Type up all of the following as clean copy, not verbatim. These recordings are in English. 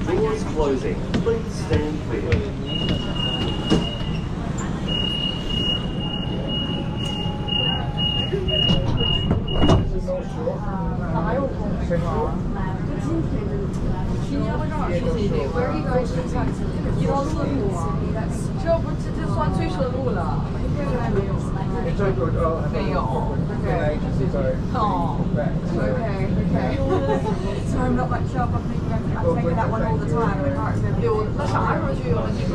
Doors closing. Please stand clear. Where are you going to taxi? 一到四路啊，这算最顺路了。It's so good. Oh, There you go. Okay. Oh, okay. So I'm not like sure if I'm thinking I'm taking that one all the time and I can't remember. 有那啥时候就有了这种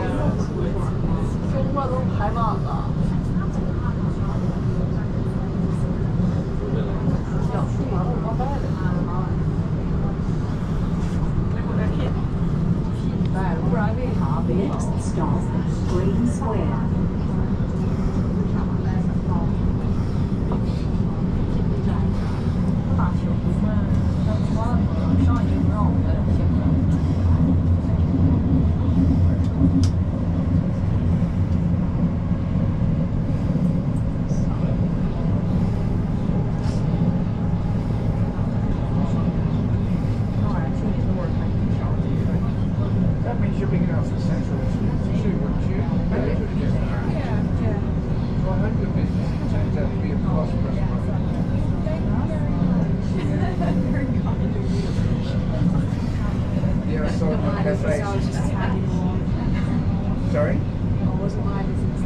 周末都排满了。小数码我忘带了。带了，不然为啥背嘛 Next stop, Green Square. 大球们，上一不让我们先看。That means you're big enough for Central too, wouldn't you? Yeah. Well, I hope your business turns out to be a prosperous one. Yeah, I sold my cafe. I was just tagging along. Sorry? I wasn't my business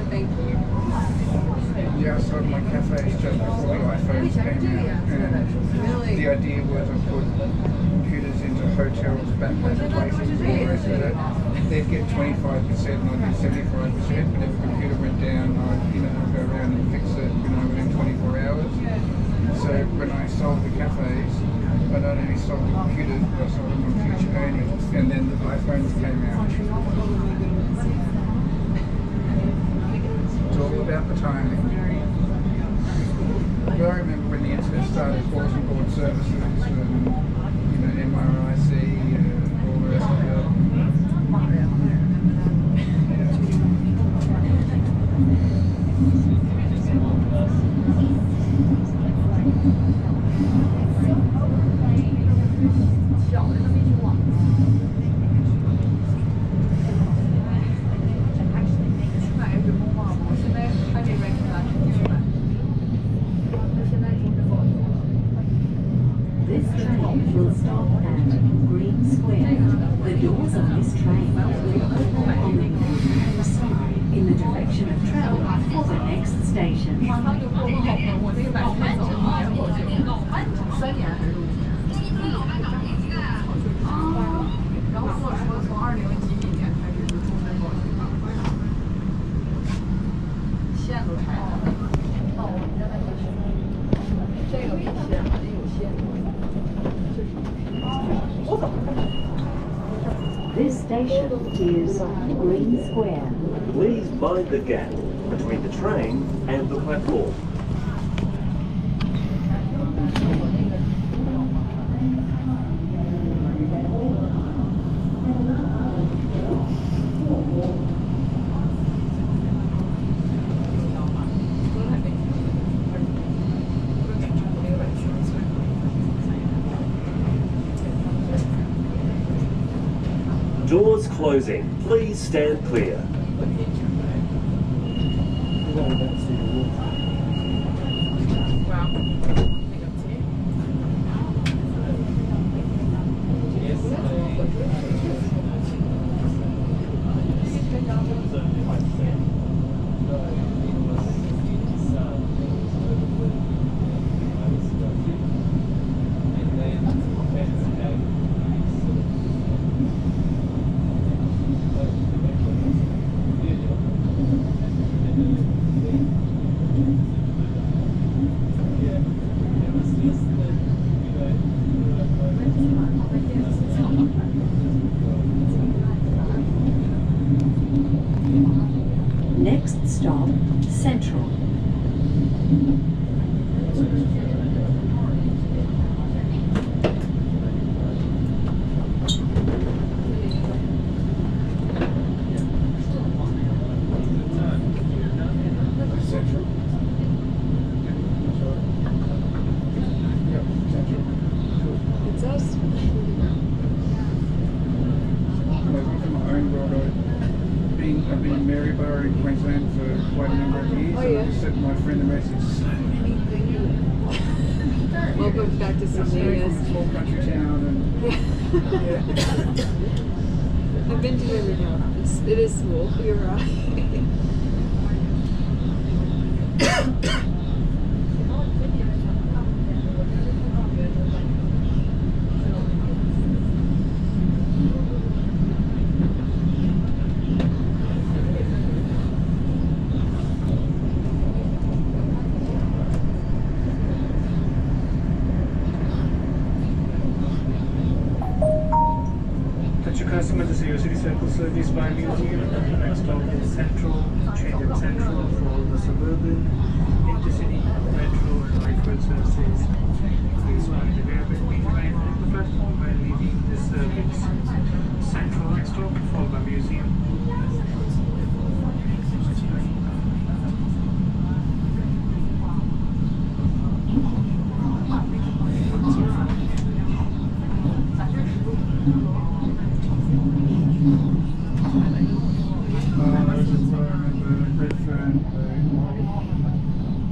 Thank you. Yeah, I sold my cafe just before the iPhones came out. And the idea was I put computers into hotels, backpacker places, and all the rest of it. They'd get 25% and I'd get 75%, but if a computer went down, I'd go around and fix it, within 24 hours. So when I sold the cafes, I not only sold the computers, but I sold them on future earnings, and then the iPhones came out. It's all about the timing. But I remember when the internet started, bulletin board services, MRIC, all the rest of it. This train will stop at Green Square. The doors on this train will open on the left-hand side in the direction of travel for the next station. 马上就过个好朋友，我这个白天走年过去，3年还是5年？然后跟我说从20几年开始就终身保险，线都拆了。这个没线，这有线。我怎么？ This station is Green Square. Please mind the gap between the train and the platform. Doors closing. Please stand clear. in Queensland for quite a number of years. Oh, And yeah. I just sent my friend a message. Welcome back to It's a Sydney. very Yes. small country town, and I've been to Riverville. It is small. You're right. Touch your customer to see your city circle service by museum. Next stop is Central. Change at Central for the suburban, intercity, metro, and light rail services. Please find the railway train on the platform when leaving this service. Central next stop, followed by museum. this is what I remember. Redfern,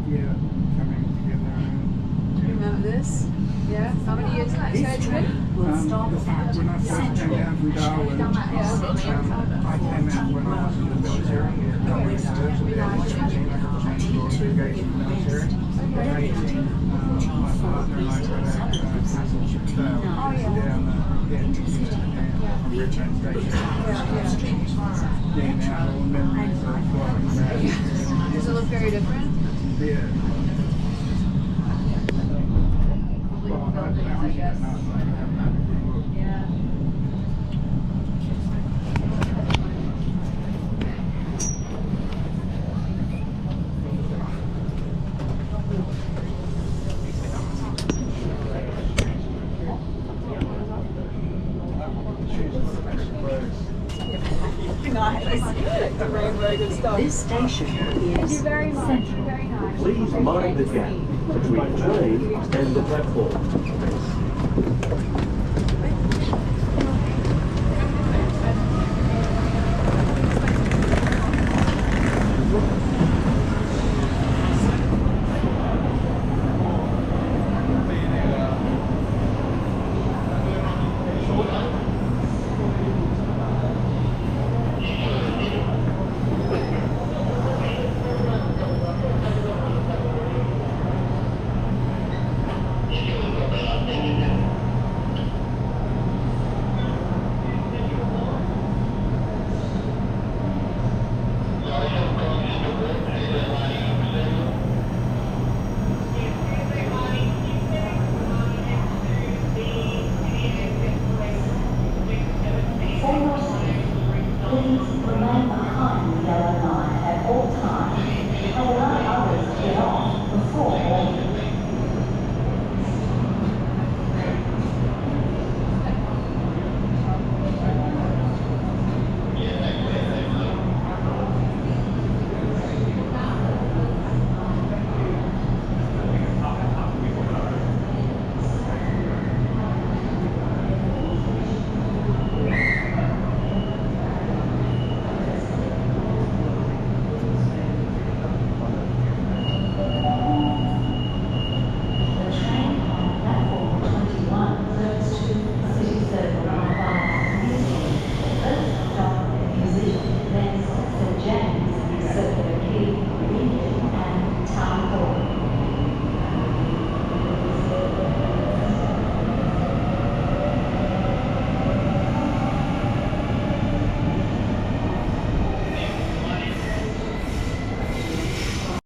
yeah, coming together. Remember this? Yeah. How many years ago? This train will stop When I at first came Central. down from Darwin, I came out when I was in the military. I went to the engaged in the military. At 18, my partner and I got a passage down on Redfern Station. Yeah, now all memories of flying back. Does it look very different? Yeah. Well, I don't know. This station is Central. Please mind the gap between the train and the platform.